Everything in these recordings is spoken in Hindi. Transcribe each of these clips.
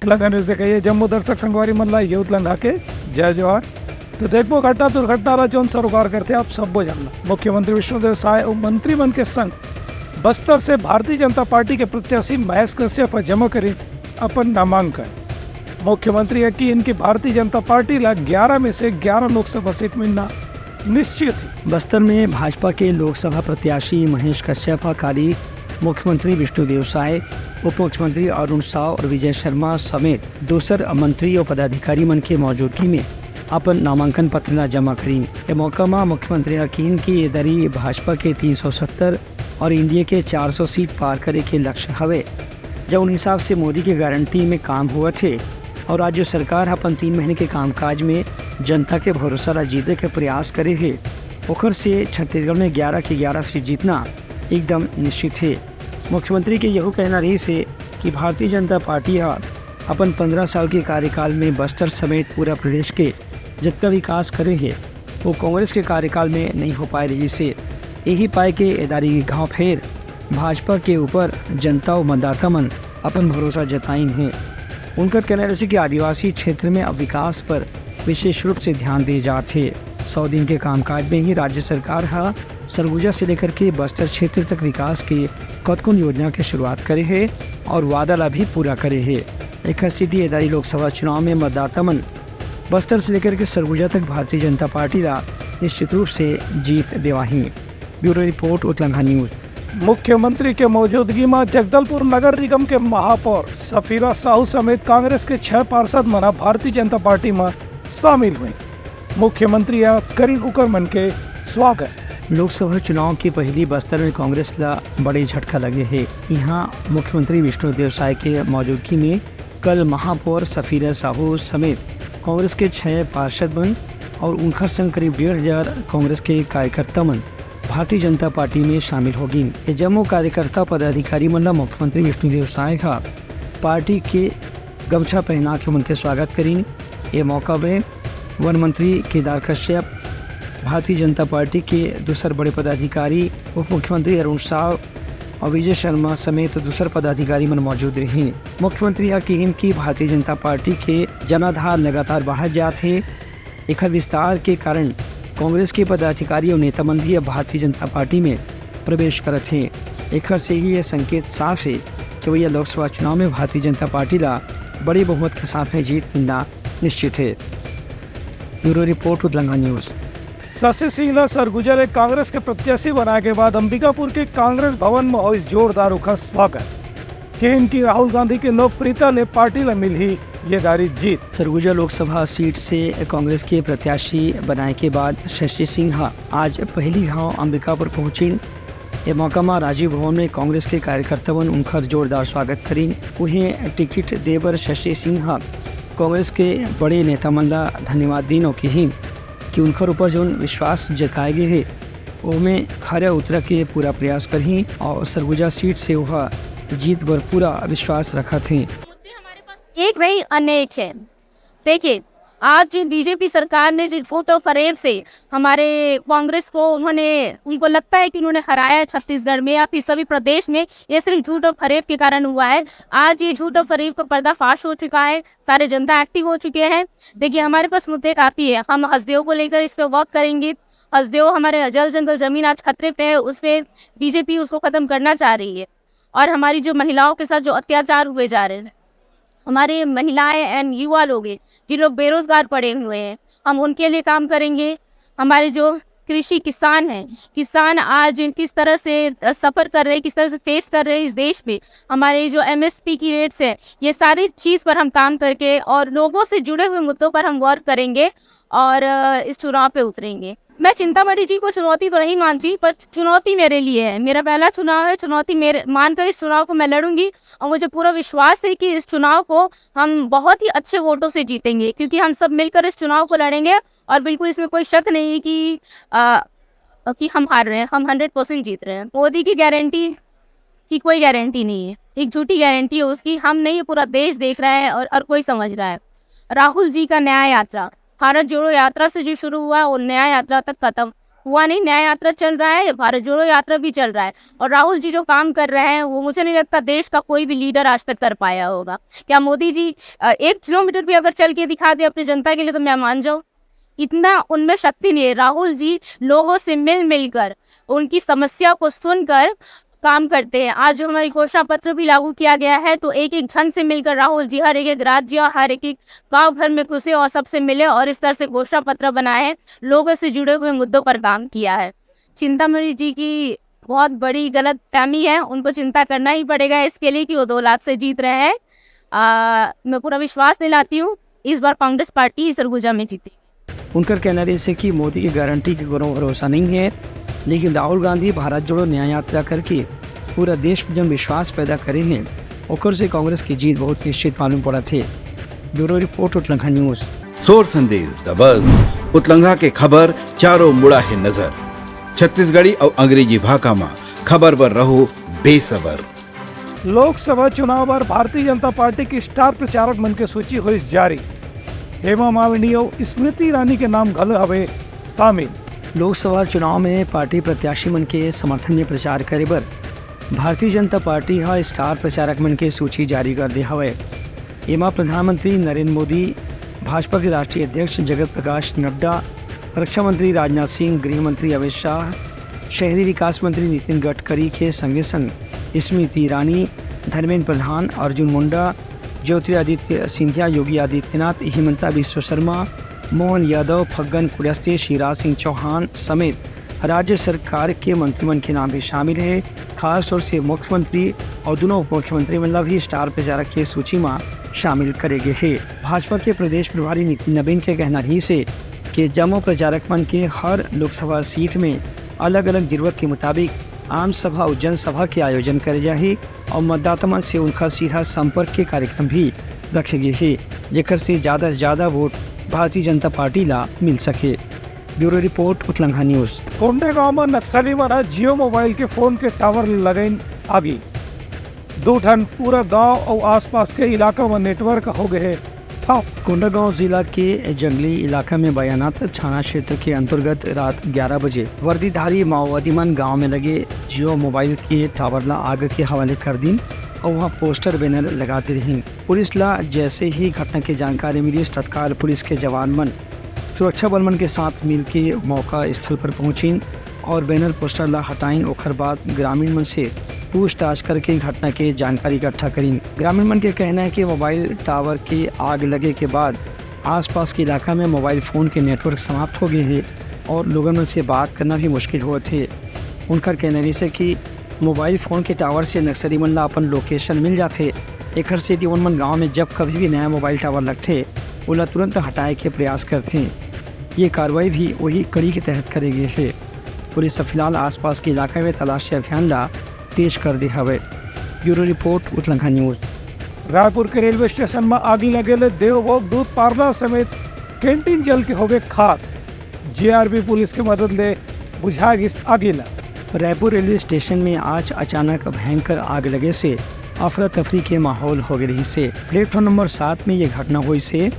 से कहिए जम्मू दर्शक संगवारी मल्ला यूथ लंघा के जय जवाहर। तो देखो घटना दुर्घटना जौन सरोकार करते आप सब जानना। मुख्यमंत्री विष्णुदेव साय और मंत्रिमंडल के संग बस्तर से भारतीय जनता पार्टी के प्रत्याशी महेश कश्यप जमा करे अपन नामांकन। मुख्यमंत्री है कि इनकी भारतीय जनता पार्टी ला 11 में से 11 लोकसभा सीट मिलना निश्चित है। बस्तर में भाजपा के लोकसभा प्रत्याशी महेश कश्यप काली मुख्यमंत्री विष्णुदेव साय, उप मुख्यमंत्री अरुण साव और विजय शर्मा समेत दूसर मंत्री और पदाधिकारी मन के मौजूदगी में अपन नामांकन पत्र जमा करी। ये मौका में मुख्यमंत्री यकीन की ये दरी भाजपा के 370 और इंडिया के 400 सीट पार करे के लक्ष्य हवे। जब उन हिसाब से मोदी के गारंटी में काम हुआ थे और राज्य सरकार अपन 3 महीने के कामकाज में जनता के भरोसा ला जीते के प्रयास करे है, ओखर से छत्तीसगढ़ में 11 की 11 सीट जीतना एकदम निश्चित है। मुख्यमंत्री के यह कहना रही है कि भारतीय जनता पार्टी अपन 15 साल के कार्यकाल में बस्तर समेत पूरा प्रदेश के जितना विकास करे है वो कांग्रेस के कार्यकाल में नहीं हो पाए रही से। यही पाए के एदारी गाँव फेर भाजपा के ऊपर जनता और मतदाता मन अपन भरोसा जताइन है। उनका कहना रही कि आदिवासी क्षेत्र में अब विकास पर विशेष रूप से ध्यान दिए जाते। 100 दिन के कामकाज में ही राज्य सरकार सरगुजा से लेकर के बस्तर क्षेत्र तक विकास के कतकुन योजना की शुरुआत करे है और वादा ला भी पूरा करे है। एक स्थिति एदारी लोकसभा चुनाव में मतदाता मन बस्तर से लेकर के सरगुजा तक भारतीय जनता पार्टी ला निश्चित रूप से जीत देवाही। Bureau report Uttarakhand news. मुख्यमंत्री के मौजूदगी में जगदलपुर नगर निगम के महापौर सफीरा साहू समेत कांग्रेस के 6 पार्षद मना भारतीय जनता पार्टी में शामिल हुए। मुख्यमंत्री करीन उकर मन के स्वागत। लोकसभा चुनाव की पहली बस्तर में कांग्रेस ला बड़े झटका लगे है। यहाँ मुख्यमंत्री विष्णुदेव साय के मौजूदगी में कल महापौर सफीरा साहू समेत कांग्रेस के 6 पार्षद मन और उनका संग करीब 1,500 कांग्रेस के कार्यकर्ता मन भारतीय जनता पार्टी में शामिल होगी। ये जम्मू कार्यकर्ता पदाधिकारी मन मुख्यमंत्री विष्णुदेव साय का पार्टी के गमछा पहना के उनके स्वागत करी। ये मौका में वन मंत्री केदार कश्यप, भारतीय जनता पार्टी के दूसर बड़े पदाधिकारी उप मुख्यमंत्री अरुण साव और विजय शर्मा समेत दूसर पदाधिकारी मन मौजूद रहे। मुख्यमंत्री यकीन की भारतीय जनता पार्टी के जनाधार लगातार बढ़ जाते। एक विस्तार के कारण कांग्रेस के पदाधिकारी और नेता मन भी अब भारतीय जनता पार्टी में प्रवेश करते हैं। एक से ही यह संकेत साफ है कि वह लोकसभा चुनाव में भारतीय जनता पार्टी ला बड़े बहुमत के साथ में जीत मिलना निश्चित है। Bureau report Uttarakhand news. Shashi Singh Surguja ने कांग्रेस के प्रत्याशी बनाने के बाद अंबिकापुर के कांग्रेस भवन में हुई जोरदार उखड़ स्वागत कि इनकी राहुल गांधी की लोकप्रियता ने पार्टी में मिली ये दारी जीत। सरगुजा लोकसभा सीट से कांग्रेस के प्रत्याशी बनाने के बाद शशि सिंह आज पहली गांव अंबिकापुर पहुंची। ये मौका में राजीव भवन में कांग्रेस के कार्यकर्ता उनका जोरदार स्वागत करी। उन्हें टिकट देवर शशि सिंह कांग्रेस के बड़े नेता मन ला धन्यवाद दीन और कही कि उनका ऊपर जो विश्वास जताए गए है वो में खरे उतरा के पूरा प्रयास करी और सरगुजा सीट से वह जीत पर पूरा विश्वास रखा थे। मुद्दे हमारे पास एक नहीं अनेक है। देखिए आज बीजेपी सरकार ने जो फोटो फरेब से हमारे कांग्रेस को उनको लगता है कि उन्होंने हराया है छत्तीसगढ़ में या फिर सभी प्रदेश में, ये सिर्फ झूठ और फरेब के कारण हुआ है। आज ये झूठ और फरेब का पर्दाफाश हो चुका है, सारे जनता एक्टिव हो चुके हैं। देखिए हमारे पास मुद्दे काफ़ी है। हम हसदेव को लेकर इस पर वर्क करेंगे। हसदेव हमारे जल जंगल जमीन आज खतरे पे है, उस पर बीजेपी उसको ख़त्म करना चाह रही है। और हमारी जो महिलाओं के साथ जो अत्याचार हुए जा रहे हैं, हमारे महिलाएं एंड युवा लोग हैं जिन लोग बेरोजगार पड़े हुए हैं, हम उनके लिए काम करेंगे। हमारे जो कृषि किसान हैं, किसान आज किस तरह से सफ़र कर रहे हैं, किस तरह से फेस कर रहे हैं इस देश में, हमारे जो एमएसपी की रेट्स है, ये सारी चीज़ पर हम काम करके और लोगों से जुड़े हुए मुद्दों पर हम वर्क करेंगे और इस चुनाव पे उतरेंगे। मैं चिंतामणि जी को चुनौती तो नहीं मानती, पर चुनौती मेरे लिए है। मेरा पहला चुनाव है, चुनौती मेरे मानकर इस चुनाव को मैं लड़ूंगी और मुझे पूरा विश्वास है कि इस चुनाव को हम बहुत ही अच्छे वोटों से जीतेंगे, क्योंकि हम सब मिलकर इस चुनाव को लड़ेंगे और बिल्कुल इसमें कोई शक नहीं है कि हम हार रहे हैं। हम 100% जीत रहे हैं। मोदी की गारंटी की कोई गारंटी नहीं है, एक झूठी गारंटी है उसकी। हम नहीं, पूरा देश देख रहा है और कोई समझ रहा है। राहुल जी का न्याय यात्रा, भारत जोड़ो यात्रा से जो शुरू हुआ वो न्याय यात्रा तक खत्म हुआ नहीं, न्याय यात्रा चल रहा है, भारत जोड़ो यात्रा भी चल रहा है। और राहुल जी जो काम कर रहे हैं वो मुझे नहीं लगता देश का कोई भी लीडर आज तक कर पाया होगा। क्या मोदी जी 1 किलोमीटर भी अगर चल के दिखा दे अपनी जनता के लिए तो मैं मान जाऊँ। इतना उनमें शक्ति नहीं है। राहुल जी लोगों से मिल कर उनकी समस्या को सुनकर काम करते हैं। आज जो हमारी घोषणा पत्र भी लागू किया गया है तो एक एक जन से मिलकर राहुल जी हर एक राज्य, हर एक गांव भर में घुसे और सबसे मिले और इस तरह से घोषणा पत्र बनाए हैं, लोगों से जुड़े हुए मुद्दों पर काम किया है। चिंतामणि जी की बहुत बड़ी गलत फहमी है, उनको चिंता करना ही पड़ेगा इसके लिए कि वो 2 लाख से जीत रहे हैं। मैं पूरा विश्वास दिलाती हूँ इस बार कांग्रेस पार्टी सरगुजा में जीतेगी। उनका कहना है कि मोदी की गारंटी के कोनो भरोसा नहीं है, लेकिन राहुल गांधी भारत जोड़ो न्याय यात्रा करके पूरा देश में जब विश्वास पैदा करे हैं ओकर से कांग्रेस की जीत बहुत निश्चित मालूम पड़ा थे। ब्यूरो रिपोर्ट उतलंघा न्यूज़। सोर संदेश द बज़ उतलंघा के खबर चारों मुड़ा है नजर। छत्तीसगढ़ी और अंग्रेजी भाषा में खबर पर रहो बेसबर। लोकसभा चुनाव पर भारतीय जनता पार्टी की स्टार प्रचारक मन के सूची हुई जारी। हेमा मालिनी और स्मृति ईरानी के नाम घल हवे शामिल। लोकसभा चुनाव में पार्टी प्रत्याशी मन के समर्थन में प्रचार करे बर भारतीय जनता पार्टी हा स्टार प्रचारक मन के सूची जारी कर दे हवे। एमा प्रधानमंत्री नरेंद्र मोदी, भाजपा के राष्ट्रीय अध्यक्ष जगत प्रकाश नड्डा, रक्षा मंत्री राजनाथ सिंह, गृह मंत्री अमित शाह, शहरी विकास मंत्री नितिन गडकरी के संगे संग स्मृति ईरानी, धर्मेंद्र प्रधान, अर्जुन मुंडा, ज्योतिरादित्य सिंधिया, योगी आदित्यनाथ, हिमंता बिस्वा शर्मा, मोहन यादव, फग्गन कुलस्ते, शिवराज सिंह चौहान समेत राज्य सरकार के मंत्रिमंडल के नाम भी शामिल है। खास तौर से मुख्यमंत्री और दोनों उप मुख्यमंत्री मतलब भी स्टार प्रचारक की सूची में शामिल करे गए हैं। भाजपा के प्रदेश प्रभारी नितिन नवीन के कहना ही से कि जम्मू प्रचारक मन के हर लोकसभा सीट में अलग अलग जरूरत के मुताबिक आम सभा और जनसभा के आयोजन करे जाए और मतदाता मन से उनका सीधा संपर्क के कार्यक्रम भी रखे गए हैं, जेकर से ज़्यादा वोट भारतीय जनता पार्टी ला मिल सके। ब्यूरो रिपोर्ट उतलंघा न्यूज़। कोंडेगांव में नक्सली वाला जियो मोबाइल के फोन के टावर लगन आगे 2 टन पूरा गांव और आसपास के इलाका में नेटवर्क हो गए ठप। कोंडागांव जिला के जंगली इलाका में बयानात थाना क्षेत्र के अंतर्गत रात 11 बजे वर्दीधारी माओवादी मन गांव में लगे जियो मोबाइल के टावर ला आग के हवाले कर दिन और वहाँ पोस्टर बैनर लगाते रही। पुलिस ला जैसे ही घटना की जानकारी मिली तत्काल पुलिस के जवान मन सुरक्षा बल मन के साथ मिल के मौका स्थल पर पहुँची और बैनर पोस्टर ला हटाइन। ओखर बाद ग्रामीण मन से पूछताछ करके घटना के जानकारी इकट्ठा करी। ग्रामीण मन के कहना है कि मोबाइल टावर के आग लगे के बाद आसपास के इलाका में मोबाइल फ़ोन के नेटवर्क समाप्त हो गए हैं और लोगों में से बात करना भी मुश्किल हुआ थे। उनका कहना है कि मोबाइल फ़ोन के टावर से नक्सली मन ला अपन लोकेशन मिल जाते। एक से उन मन गाँव में जब कभी भी नया मोबाइल टावर लगते उला तुरंत हटाए के प्रयास करते। ये कार्रवाई भी वही कड़ी के तहत करे गए है। पुलिस फिलहाल आसपास के इलाके में तलाशी अभियान ला तेज कर दी हवे। ब्यूरो रिपोर्ट उतलंघा न्यूज़। रायपुर के रेलवे स्टेशन में आगी लगेले देवभोग दूध पार्लर समेत कैंटीन जल के हो गए खाक। जेआरबी पुलिस की मदद ले बुझा गई आगी ला। रायपुर रेलवे स्टेशन में आज अचानक भयंकर आग लगे से अफरा तफरी के माहौल हो गई से। प्लेटफॉर्म नंबर 7 में ये घटना हुई से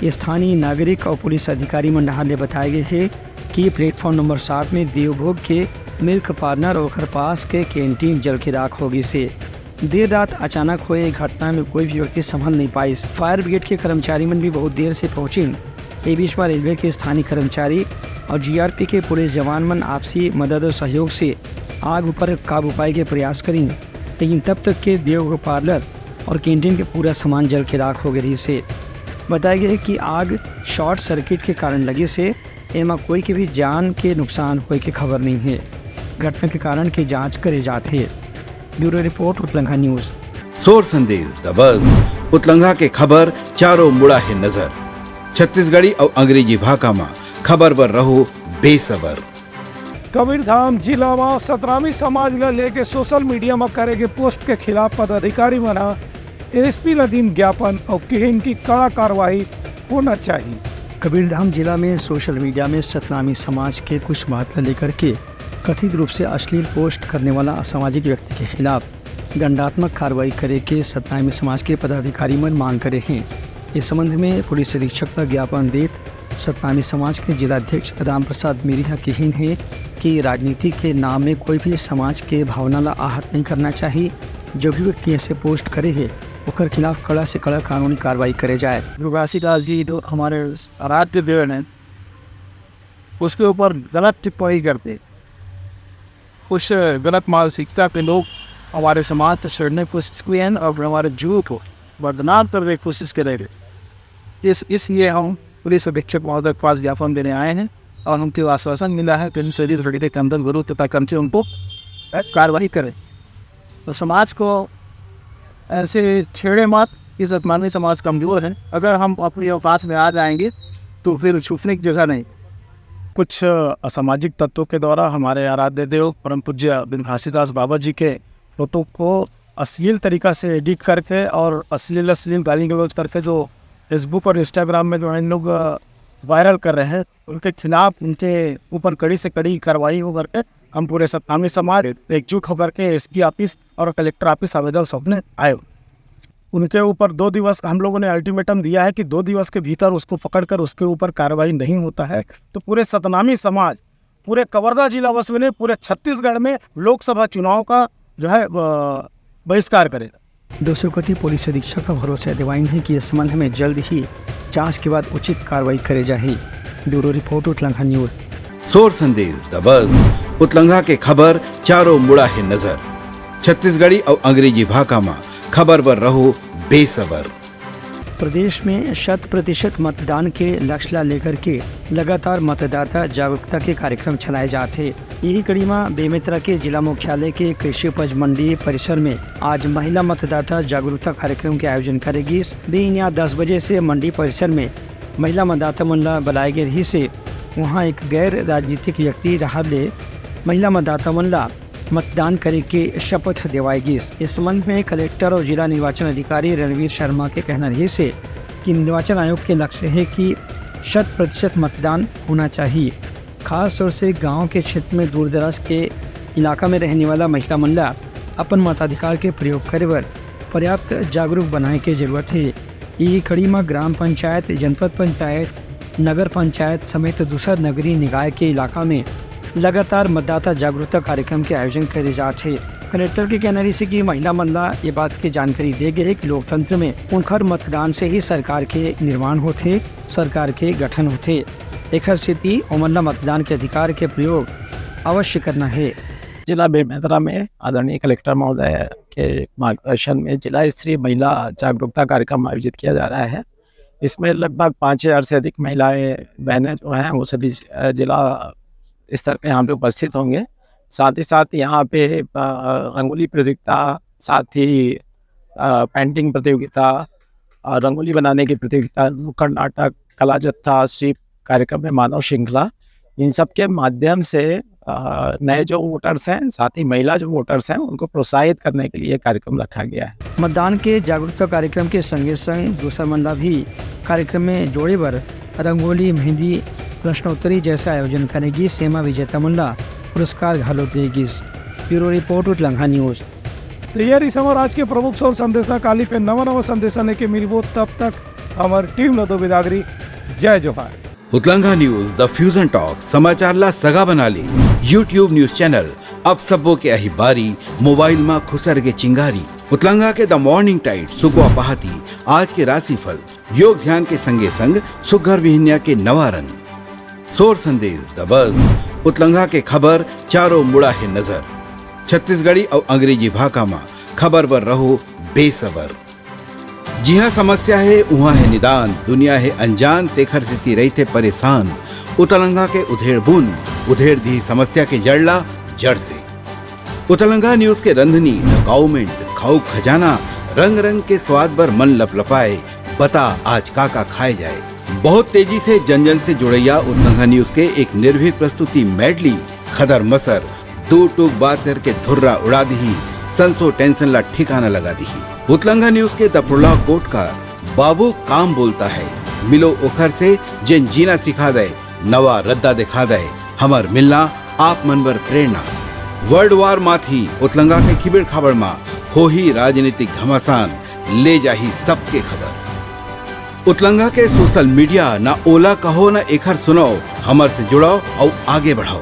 स्थानीय नागरिक और पुलिस अधिकारी मंडहार ने बताया गया है कि प्लेटफॉर्म नंबर 7 में देवभोग के मिल्क पार्लर और पास के कैंटीन जल के राख हो गई से। देर रात अचानक हुए घटना में कोई भी व्यक्ति संभल नहीं पाई। फायर ब्रिगेड के कर्मचारी मन भी बहुत देर से पहुंचे। ये बीच में रेलवे के स्थानीय कर्मचारी और जीआरपी के पुलिस जवान मन आपसी मदद और सहयोग से आग पर काबू पाए के प्रयास करें, लेकिन तब तक के देवभोग पार्लर और कैंटीन के पूरा सामान जल के राख हो गई से। बताया गया है कि आग शॉर्ट सर्किट के कारण लगे से एमा कोई के भी जान के नुकसान होने की खबर नहीं है। घटना के कारण की जांच करे जाते हैं। ब्यूरो रिपोर्ट उतलंघा न्यूज़। सोर संदेश द बज़ उतलंघा के खबर चारों मुड़ा है नजर। छत्तीसगढ़ी और अंग्रेजी भाषा में खबर पर रहो बेसबर। कबीरधाम जिला में सतरामी समाज ला लेके सोशल मीडिया में करेगे पोस्ट के खिलाफ पदाधिकारी मना एसपी लदीन ज्ञापन और किहिन की कड़ा कार्रवाई होना चाहिए। कबीरधाम जिला में सोशल मीडिया में सतनामी समाज के कुछ बात लेकर के कथित रूप से अश्लील पोस्ट करने वाला असामाजिक व्यक्ति के खिलाफ दंडात्मक कार्रवाई करे के सतनामी समाज के पदाधिकारी मन मांग करे हैं। इस संबंध में पुलिस अधीक्षक का ज्ञापन देत सतनामी समाज के जिलाध्यक्ष राम प्रसाद मीरिया की हिन है कि राजनीति के नाम में कोई भी समाज के भावना ला आहत नहीं करना चाहिए। जो भी व्यक्ति ऐसे पोस्ट करे है उसके खिलाफ कड़ा से कड़ा कानूनी कार्रवाई करे जाए। दुर्गासी लाल जी जो हमारे आराध्य देव हैं उसके ऊपर गलत टिप्पणी करते, कुछ गलत मानसिकता के लोग हमारे समाज से छेड़ने की कोशिश की हैं और हमारे जीव को बदनाम करने की कोशिश करेंगे। इसलिए हम पुलिस अधीक्षक महोदय के पास ज्ञापन देने आए हैं और उनके आश्वासन मिला है कि शरीर घड़ी के अंदर गुरु तथा करके उनको कार्रवाई करें। तो समाज को ऐसे छेड़े मत, कि सतनामी समाज कमज़ोर है। अगर हम अपनी औकात में आ जाएंगे तो फिर छुपने की जगह नहीं। कुछ असामाजिक तत्वों के द्वारा हमारे आराध्य देव परम पूज्य घासीदास बाबा जी के फोटो को अश्लील तरीक़ा से एडिट करके और अश्लील गाली गलौज करके जो फेसबुक और इंस्टाग्राम में जो इन लोग वायरल कर रहे हैं, उनके खिलाफ उनके ऊपर कड़ी से कड़ी कार्रवाई हो करके हम पूरे सतनामी समाज एकजुट होकर के एसपी ऑफिस और कलेक्टर ऑफिस आवेदन सौंपने आए। उनके ऊपर 2 दिवस हम लोगों ने अल्टीमेटम दिया है कि 2 दिवस के भीतर उसको पकड़कर उसके ऊपर कार्रवाई नहीं होता है तो पूरे सतनामी समाज, पूरे कवर्धा जिला बस में नहीं, पूरे छत्तीसगढ़ में लोकसभा चुनाव का जो है बहिष्कार करेगा। दोषी पुलिस अधीक्षक का भरोसा दिवाइन है कि इस संबंध में जल्द ही जांच के बाद उचित कार्रवाई करे जाए। ब्यूरो रिपोर्ट उतलंघा न्यूज। सोर संदेश द बज़ उतलंघा के खबर चारों मुड़ा है नजर। छत्तीसगढ़ी और अंग्रेजी भाषा में खबर पर रहो बेसबर। प्रदेश में 100% मतदान के लक्ष्य ला लेकर के लगातार मतदाता जागरूकता के कार्यक्रम चलाए जाते। यही कड़ी में बेमेतरा के जिला मुख्यालय के कृषि उपज मंडी परिसर में आज महिला मतदाता जागरूकता कार्यक्रम के आयोजन करेगी। दिन या 10 बजे से मंडी परिसर में महिला मतदाता मन बुलाए गए रही से वहाँ एक गैर राजनीतिक व्यक्ति रहा ले महिला मतदाता मन मतदान करे के शपथ दिवाएगी। इस संबंध में कलेक्टर और जिला निर्वाचन अधिकारी रणवीर शर्मा के कहना रही से कि निर्वाचन आयोग के लक्ष्य है कि 100% मतदान होना चाहिए। खास तौर से गांव के क्षेत्र में दूर दराज के इलाका में रहने वाला महिला मंडला अपन मताधिकार के प्रयोग करे पर पर्याप्त जागरूक बनाने की जरूरत है। ये कड़ी में ग्राम पंचायत, जनपद पंचायत, नगर पंचायत समेत दूसरा नगरीय निकाय के इलाका में लगातार मतदाता जागरूकता कार्यक्रम के आयोजन करे जाते हैं। कलेक्टर के कहना रही कि महिला मंडला ये बात की जानकारी दे गए कि लोकतंत्र में उनकर मतदान से ही सरकार के निर्माण होते, सरकार के गठन होते। एक स्थिति उमरला मतदान के अधिकार के प्रयोग अवश्य करना है। जिला बेमेतरा में आदरणीय कलेक्टर महोदय के मार्गदर्शन में जिला स्तरीय महिला जागरूकता कार्यक्रम आयोजित किया जा रहा है। इसमें लगभग 5000 से अधिक महिलाएं बहनें जो हैं वो सभी जिला स्तर पे यहाँ पे उपस्थित होंगे। साथ ही साथ यहाँ पे रंगोली प्रतियोगिता, साथ ही पेंटिंग प्रतियोगिता, रंगोली बनाने की प्रतियोगिता, नुक्कड़ नाटक, कला जत्था, स्वीप कार्यक्रम में मानव श्रृंखला, इन सब के माध्यम से नए जो वोटर्स हैं, साथ ही महिला जो वोटर्स हैं, उनको प्रोत्साहित करने के लिए कार्यक्रम रखा गया है। मतदान के जागरूकता कार्यक्रम के संगे संग दूसरा मंडला भी कार्यक्रम में जोड़े पर रंगोली, मेहंदी, प्रश्नोत्तरी जैसे आयोजन करेगी। सेमा विजेता मंडला पुरस्कार घालो देगी। ब्यूरो रिपोर्ट उतलंघा न्यूज। तैयारी समर आज के प्रमुख सोर संदेशा काली पे नवा संदेशा लेके मिलबो। तब तक हमारी टीम न दो बिदागरी। जय जोहार। उतलंघा न्यूज द फ्यूजन टॉक समाचार ला सगा बना ली। यूट्यूब न्यूज चैनल अब सबो के अही बारी मोबाइल में खुसर के चिंगारी। उतलंघा के द मॉर्निंग टाइड सुगवा पहाती आज के राशिफल योग ध्यान के संगे संग सुघर विहिन्या के नवा रंग। सोर संदेश द बज़ उतलंघा के खबर चारों मुड़ा है नजर। छत्तीसगढ़ी और अंग्रेजी भाषा में खबर पर रहो बेसबर। जी हाँ, समस्या है वहाँ है निदान। दुनिया है अनजान तेखर स्थिति रही थे परेशान। उतलंघा के उधेड़ बुन उधेड़ दी समस्या के जड़ला जड़ से। उतलंघा न्यूज के रंधनी द गवर्नमेंट खाऊ खजाना रंग रंग के स्वाद पर मन लपलपाए। बता आज का खाए जाए। बहुत तेजी से जन जन से जुड़ैया उतलंघा न्यूज के एक निर्भीक प्रस्तुति मेडली खदर मसर दो टूक बात करके धुर्रा उड़ा दी। संसो टेंशन ला ठिकाना लगा दी। उतलंघा न्यूज के द प्रोलॉग कोटकार बाबू काम बोलता है। मिलो ओखर से जिन जीना सिखा दे, नवा रद्दा दिखा दे, हमर मिलना आप मनबर प्रेरणा। वर्ल्ड वार माथी उतलंघा के खिबड़ खबर मा हो ही राजनीतिक घमासान ले जाही सबके खबर। उतलंगा के सोशल मीडिया ना ओला कहो ना एखर सुनो, हमर से जुड़ो और आगे बढ़ाओ।